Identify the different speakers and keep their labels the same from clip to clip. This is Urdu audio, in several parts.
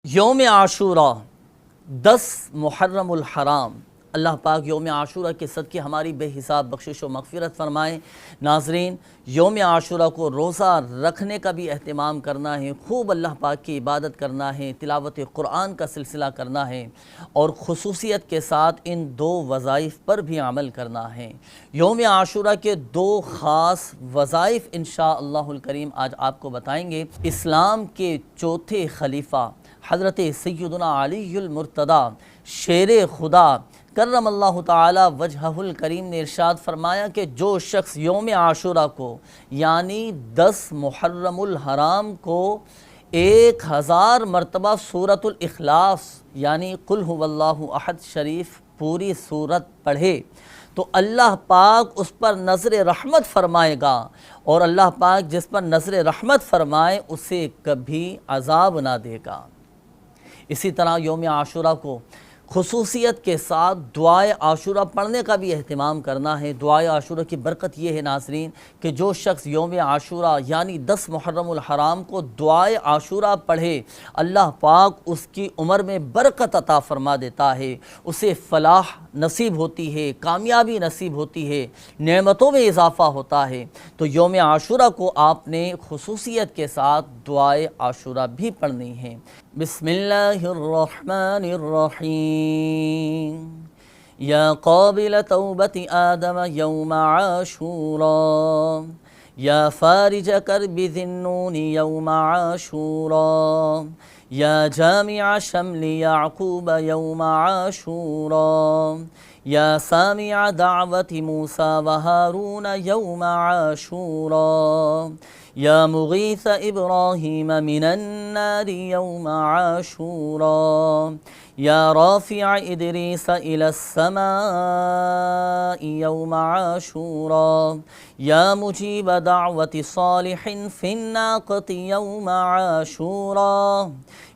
Speaker 1: یوم عاشورہ 10 محرم الحرام، اللہ پاک یوم عاشورہ کے صدقے ہماری بے حساب بخشش و مغفرت فرمائیں۔ ناظرین، یوم عاشورہ کو روزہ رکھنے کا بھی اہتمام کرنا ہے، خوب اللہ پاک کی عبادت کرنا ہے، تلاوت قرآن کا سلسلہ کرنا ہے اور خصوصیت کے ساتھ ان 2 وظائف پر بھی عمل کرنا ہے۔ یوم عاشورہ کے 2 خاص وظائف انشاءاللہ الکریم آج آپ کو بتائیں گے۔ اسلام کے چوتھے خلیفہ حضرت سیدنا علی المرتضیٰ شیر خدا کرم اللہ تعالی وجہہ الکریم نے ارشاد فرمایا کہ جو شخص یوم عاشورہ کو یعنی 10 محرم الحرام کو 1000 مرتبہ سورۃ الاخلاص یعنی قل هو اللہ احد شریف پوری سورت پڑھے تو اللہ پاک اس پر نظر رحمت فرمائے گا، اور اللہ پاک جس پر نظر رحمت فرمائے اسے کبھی عذاب نہ دے گا۔ اسی طرح یوم عاشورہ کو خصوصیت کے ساتھ دعائے عاشورہ پڑھنے کا بھی اہتمام کرنا ہے۔ دعائے عاشورہ کی برکت یہ ہے ناظرین کہ جو شخص یوم عاشورہ یعنی 10 محرم الحرام کو دعائے عاشورہ پڑھے، اللہ پاک اس کی عمر میں برکت عطا فرما دیتا ہے، اسے فلاح نصیب ہوتی ہے، کامیابی نصیب ہوتی ہے، نعمتوں میں اضافہ ہوتا ہے۔ تو یوم عاشورہ کو آپ نے خصوصیت کے ساتھ دعائے عاشورہ بھی پڑھنی ہے۔ بسم اللہ الرحمن الرحیم یا قابل توبت آدم یوم عاشورا یا فارج کرب ذی النون یوم عاشورا یا جامع شمل یعقوب یوم عاشورا یا سامع دعوت موسیٰ و ہارون یوم عاشورا یا مغیث ابراہیم من النار یوم عاشورا یا رافع ادریس الی السماء یوم عاشورا یا مجیب دعوت صالح فی الناقۃ یوم عاشورا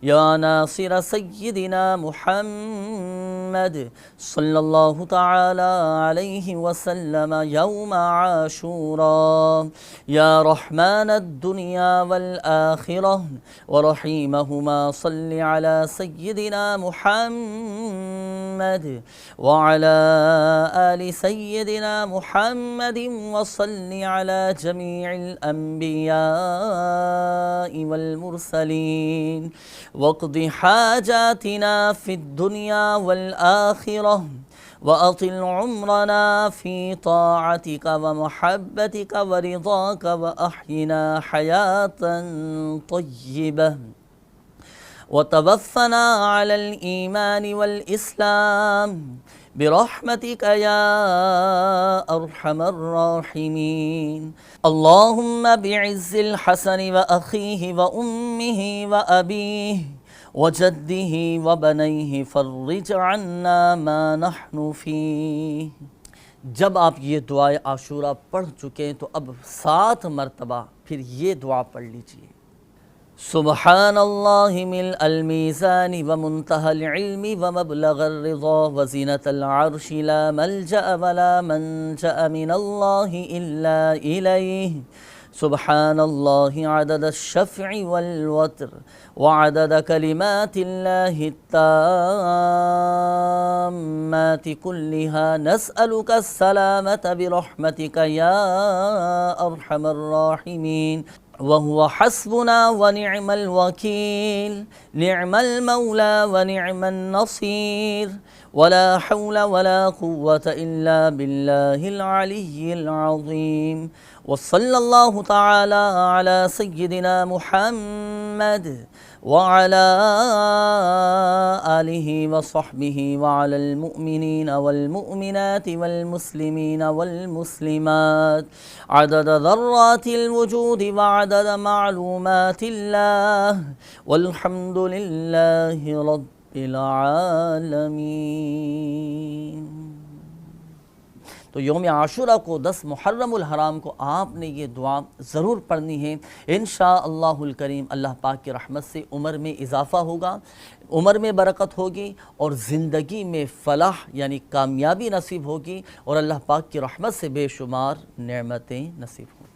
Speaker 1: یا ناصر سیدنا محمد صلی اللہ تعالی علیہ وسلم یوم عاشورا یا رحمن الدنیا والآخرہ ورحیمہما صلی علی سیدنا محمد وعلی آل سیدنا محمد وصلی علی جمیع الانبیاء والمرسلین واقض حاجاتنا فی الدنیا والآخرہ وأطل عمرنا في طاعتك ومحبتك ورضاك وأحينا حياة طيبة وتوفنا على الإيمان والإسلام برحمتك يا أرحم الراحمين اللهم بعز الحسن وأخيه وأمه وأبيه وجدہ وبنیہ فرج عنا ما نحن فیہ۔ جب آپ یہ دعائے عاشورہ پڑھ چکے تو اب 7 مرتبہ پھر یہ دعا پڑھ لیجئے۔ سبحان اللہ ملء المیزان ومنتہى العلم ومبلغ الرضا وزینة العرش لا ملجأ ولا منجأ من اللہ الا الیہ سبحان اللہ عدد الشفع والوتر وعدد کلمات اللہ التامات كلها نسألك السلامة برحمتك یا ارحم الراحمین وهو حسبنا ونعم الوكيل نعم المولى ونعم النصير ولا حول ولا قوة إلا بالله العلي العظيم وصلى الله تعالى على سيدنا محمد وعلى آله وصحبه وعلى المؤمنين والمؤمنات والمسلمين والمسلمات عدد ذرات الوجود وعدد معلومات الله والحمد لله رب العالمين۔ تو یوم عاشورہ کو 10 محرم الحرام کو آپ نے یہ دعا ضرور پڑھنی ہے۔ انشاءاللہ الکریم اللہ پاک کی رحمت سے عمر میں اضافہ ہوگا، عمر میں برکت ہوگی اور زندگی میں فلاح یعنی کامیابی نصیب ہوگی اور اللہ پاک کی رحمت سے بے شمار نعمتیں نصیب ہوں گی۔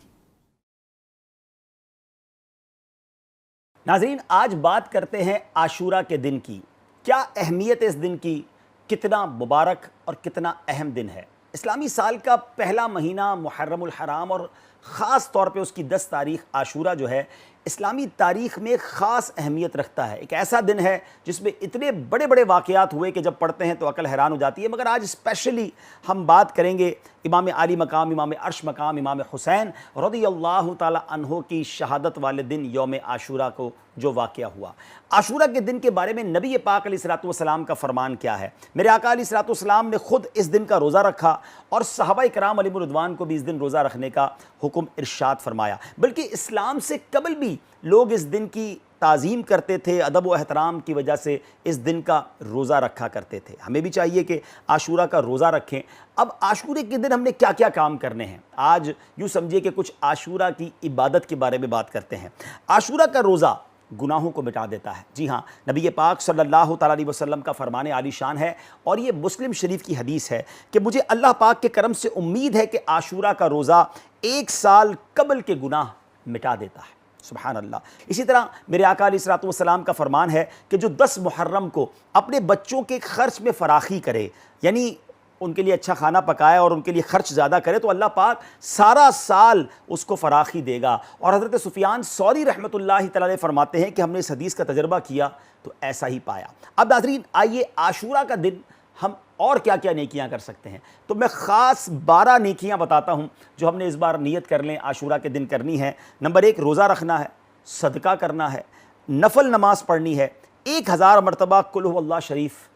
Speaker 2: ناظرین، آج بات کرتے ہیں عاشورہ کے دن کی. کیا اہمیت ہے اس دن کی؟ کتنا مبارک اور کتنا اہم دن ہے؟ اسلامی سال کا پہلا مہینہ محرم الحرام اور خاص طور پہ اس کی 10 تاریخ عاشورہ جو ہے اسلامی تاریخ میں خاص اہمیت رکھتا ہے. ایک ایسا دن ہے جس میں اتنے بڑے بڑے واقعات ہوئے کہ جب پڑھتے ہیں تو عقل حیران ہو جاتی ہے. مگر آج اسپیشلی ہم بات کریں گے امام عالی مقام، امام عرش مقام، امام حسین رضی اللہ تعالی عنہ کی شہادت والے دن یوم عاشورہ کو جو واقعہ ہوا. عاشورہ کے دن کے بارے میں نبی پاک علیہ الصلوۃ والسلام کا فرمان کیا ہے؟ میرے آقا علیہ الصلوۃ والسلام نے خود اس دن کا روزہ رکھا اور صحابہ کرام علیہم الرضوان کو بھی اس دن روزہ رکھنے کا حکم ارشاد فرمایا. بلکہ اسلام سے قبل بھی لوگ اس دن کی تعظیم کرتے تھے، ادب و احترام کی وجہ سے اس دن کا روزہ رکھا کرتے تھے. ہمیں بھی چاہیے کہ عاشورہ کا روزہ رکھیں. اب عاشورے کے دن ہم نے کیا کیا کام کرنے ہیں؟ آج یوں سمجھیے کہ کچھ عاشورہ کی عبادت کے بارے میں بات کرتے ہیں. عاشورہ کا روزہ گناہوں کو مٹا دیتا ہے. جی ہاں، نبی پاک صلی اللہ تعالیٰ علیہ وسلم کا فرمان عالی شان ہے اور یہ مسلم شریف کی حدیث ہے کہ مجھے اللہ پاک کے کرم سے امید ہے کہ عاشورہ کا روزہ 1 سال قبل کے گناہ مٹا دیتا ہے. سبحان اللہ. اسی طرح میرے آقا علیہ الصلوۃ والسلام کا فرمان ہے کہ جو 10 محرم کو اپنے بچوں کے خرچ میں فراخی کرے، یعنی ان کے لیے اچھا کھانا پکائے اور ان کے لیے خرچ زیادہ کرے، تو اللہ پاک سارا سال اس کو فراخی دے گا. اور حضرت سفیان ثوری رحمۃ اللہ تعالی علیہ فرماتے ہیں کہ ہم نے اس حدیث کا تجربہ کیا تو ایسا ہی پایا. اب ناظرین، آئیے عاشورہ کا دن ہم اور کیا کیا نیکیاں کر سکتے ہیں. تو میں خاص 12 نیکیاں بتاتا ہوں جو ہم نے اس بار نیت کر لیں عاشورہ کے دن کرنی ہے. نمبر 1، روزہ رکھنا ہے، صدقہ کرنا ہے، نفل نماز پڑھنی ہے 1000 مرتبہ قل هو اللہ شریف.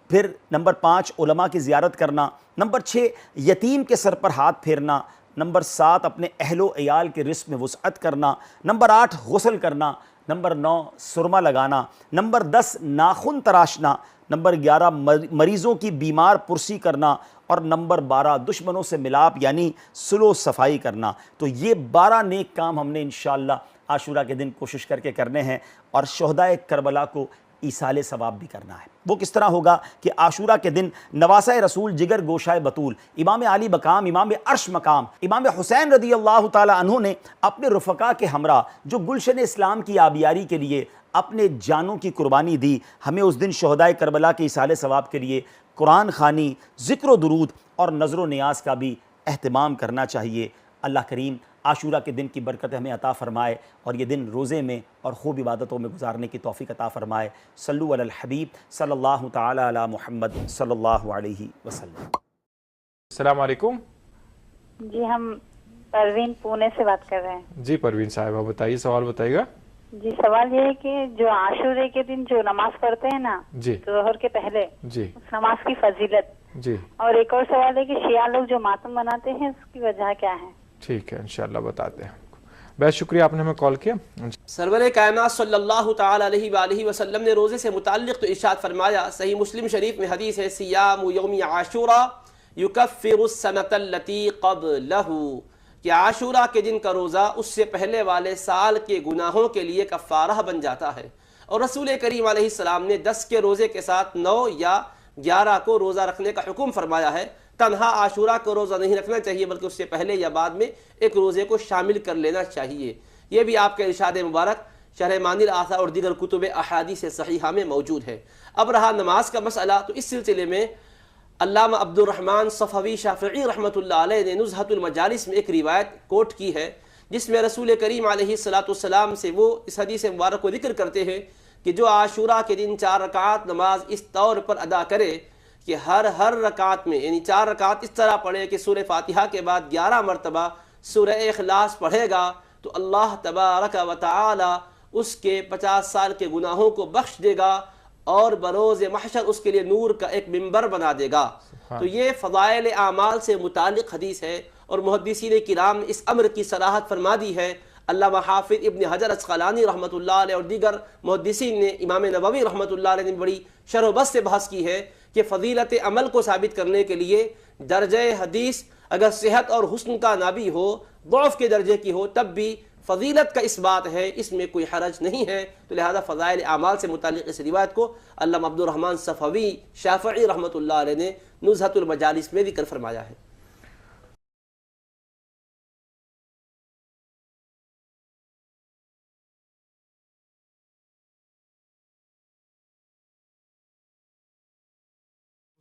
Speaker 2: پھر نمبر 5، علماء کی زیارت کرنا. نمبر 6، یتیم کے سر پر ہاتھ پھیرنا. نمبر 7، اپنے اہل و عیال کے رزق میں وسعت کرنا. نمبر 8، غسل کرنا. نمبر 9، سرما لگانا. نمبر 10، ناخن تراشنا. نمبر 11، مریضوں کی بیمار پرسی کرنا. اور نمبر 12، دشمنوں سے ملاپ یعنی صلح و صفائی کرنا. تو یہ 12 نیک کام ہم نے انشاءاللہ عاشورہ کے دن کوشش کر کے کرنے ہیں اور شہدائے کربلا کو ایصال ثواب بھی کرنا ہے. وہ کس طرح ہوگا کہ عاشورہ کے دن نواسۂ رسول، جگر گوشائے بطول، امام علی مقام، امام عرش مقام، امام حسین رضی اللہ تعالی عنہ نے اپنے رفقا کے ہمراہ جو گلشن اسلام کی آبیاری کے لیے اپنے جانوں کی قربانی دی، ہمیں اس دن شہدائے کربلا کے ایصال ثواب کے لیے قرآن خوانی، ذکر و درود اور نظر و نیاز کا بھی اہتمام کرنا چاہیے. اللہ کریم عاشورہ کے دن کی برکت ہمیں عطا فرمائے اور یہ دن روزے میں اور خوب عبادتوں میں گزارنے کی توفیق عطا فرمائے. صلو علی الحبیب صلی اللہ تعالی علی محمد صلی اللہ علیہ وسلم.
Speaker 3: السلام علیکم.
Speaker 4: جی، ہم پروین پونے سے بات کر رہے ہیں.
Speaker 3: جی پروین صاحبہ بتائیے، سوال بتائیے گا.
Speaker 4: جی، سوال یہ ہے کہ جو عاشورے کے دن جو نماز پڑھتے ہیں نا
Speaker 3: جی
Speaker 4: ظہر کے پہلے،
Speaker 3: جی
Speaker 4: اس نماز کی فضیلت.
Speaker 3: جی
Speaker 4: اور ایک اور سوال ہے کہ شیعہ لوگ جو ماتم مناتے ہیں اس کی وجہ کیا ہے؟
Speaker 3: ٹھیک ہے، انشاءاللہ بتاتے ہیں. بہت شکریہ آپ نے ہمیں کال کیا.
Speaker 5: سرور کائنات صلی اللہ تعالی علیہ وآلہ وسلم نے روزے سے متعلق تو ارشاد فرمایا، صحیح مسلم شریف میں حدیث ہے، سیام یوم عاشورہ یکفر السنۃ التی قبلہ، کہ عاشورہ کے دن کا روزہ اس سے پہلے والے سال کے گناہوں کے لیے کفارہ بن جاتا ہے. اور رسول کریم علیہ السلام نے 10 کے روزے کے ساتھ 9 یا 11 کو روزہ رکھنے کا حکم فرمایا ہے. تنہا عاشورہ کو روزہ نہیں رکھنا چاہیے بلکہ اس سے پہلے یا بعد میں ایک روزے کو شامل کر لینا چاہیے. یہ بھی آپ کے ارشاد مبارک شرح معانی الآثار اور دیگر کتب احادیث صحیحہ میں موجود ہے. اب رہا نماز کا مسئلہ، تو اس سلسلے میں علامہ عبد الرحمن صفوی شافعی رحمۃ اللہ علیہ نے نزہۃ المجالس میں ایک روایت کوٹ کی ہے جس میں رسول کریم علیہ السلام سے وہ اس حدیث مبارک کو ذکر کرتے ہیں کہ جو عاشورہ کے دن 4 رکعات نماز اس طور پر ادا کرے کہ ہر رکعت میں، یعنی 4 رکعت اس طرح پڑھے کہ سورہ فاتحہ کے بعد 11 مرتبہ سورہ اخلاص پڑھے گا، تو اللہ تبارک و تعالی اس کے 50 سال کے گناہوں کو بخش دے گا اور بروز محشر اس کے لیے نور کا ایک منبر بنا دے گا. تو یہ فضائل اعمال سے متعلق حدیث ہے اور محدثین کرام نے اس امر کی صراحت فرما دی ہے. علامہ حافظ ابن حجر عسقلانی رحمۃ اللہ علیہ اور دیگر محدثین نے، امام نووی رحمۃ اللہ علیہ نے بڑی شرح و بسط سے بحث کی ہے کہ فضیلت عمل کو ثابت کرنے کے لیے درجہ حدیث اگر صحت اور حسن کا نہ بھی ہو، ضعف کے درجے کی ہو، تب بھی فضیلت کا اس بات ہے، اس میں کوئی حرج نہیں ہے. تو لہذا فضائل اعمال سے متعلق اس روایت کو علامہ عبد الرحمن صفوی شافعی رحمۃ اللہ علیہ نے نزہۃ المجالس میں ذکر فرمایا ہے.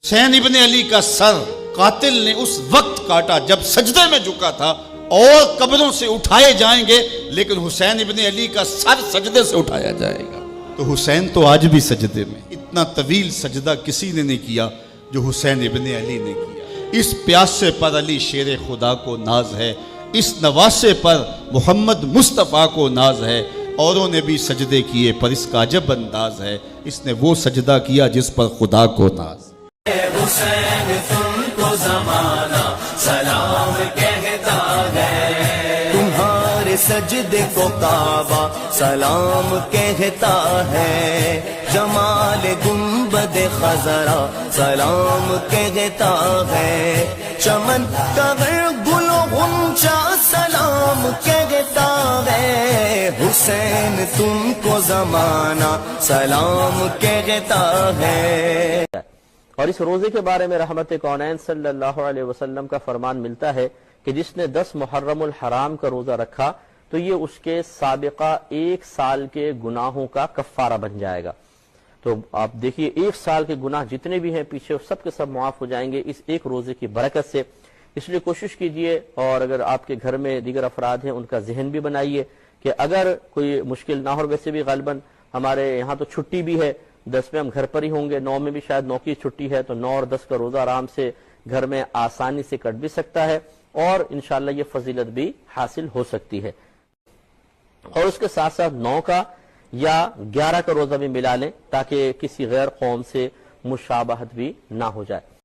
Speaker 6: حسین ابن علی کا سر قاتل نے اس وقت کاٹا جب سجدے میں جھکا تھا، اور قبروں سے اٹھائے جائیں گے لیکن حسین ابن علی کا سر سجدے سے اٹھایا جائے گا۔ تو حسین تو آج بھی سجدے میں، اتنا طویل سجدہ کسی نے نہیں کیا جو حسین ابن علی نے کیا۔ اس پیاسے پر علی شیر خدا کو ناز ہے، اس نواسے پر محمد مصطفیٰ کو ناز ہے۔ اوروں نے بھی سجدے کیے پر اس کا عجب انداز ہے، اس نے وہ سجدہ کیا جس پر خدا کو ناز۔
Speaker 7: حسین تم کو زمانہ سلام کہتا ہے، تمہارے سجدے کو کعبہ سلام کہتا ہے، جمال گنبد خضرا سلام کہتا ہے، چمن کا گل و غنچہ سلام کہتا ہے، حسین تم کو زمانہ سلام کہتا ہے۔
Speaker 8: اور اس روزے کے بارے میں رحمت کونین صلی اللہ علیہ وسلم کا فرمان ملتا ہے کہ جس نے 10 محرم الحرام کا روزہ رکھا تو یہ اس کے سابقہ 1 سال کے گناہوں کا کفارہ بن جائے گا۔ تو آپ دیکھیے 1 سال کے گناہ جتنے بھی ہیں پیچھے سب کے سب معاف ہو جائیں گے اس ایک روزے کی برکت سے۔ اس لیے کوشش کیجئے، اور اگر آپ کے گھر میں دیگر افراد ہیں ان کا ذہن بھی بنائیے کہ اگر کوئی مشکل نہ ہو، ویسے بھی غالباً ہمارے یہاں تو چھٹی بھی ہے، 10 میں ہم گھر پر ہی ہوں گے، 9 میں بھی شاید 9 کی چھٹی ہے، تو 9 اور 10 کا روزہ آرام سے گھر میں آسانی سے کٹ بھی سکتا ہے، اور انشاءاللہ یہ فضیلت بھی حاصل ہو سکتی ہے۔ اور اس کے ساتھ ساتھ 9 کا یا 11 کا روزہ بھی ملا لیں تاکہ کسی غیر قوم سے مشابہت بھی نہ ہو جائے۔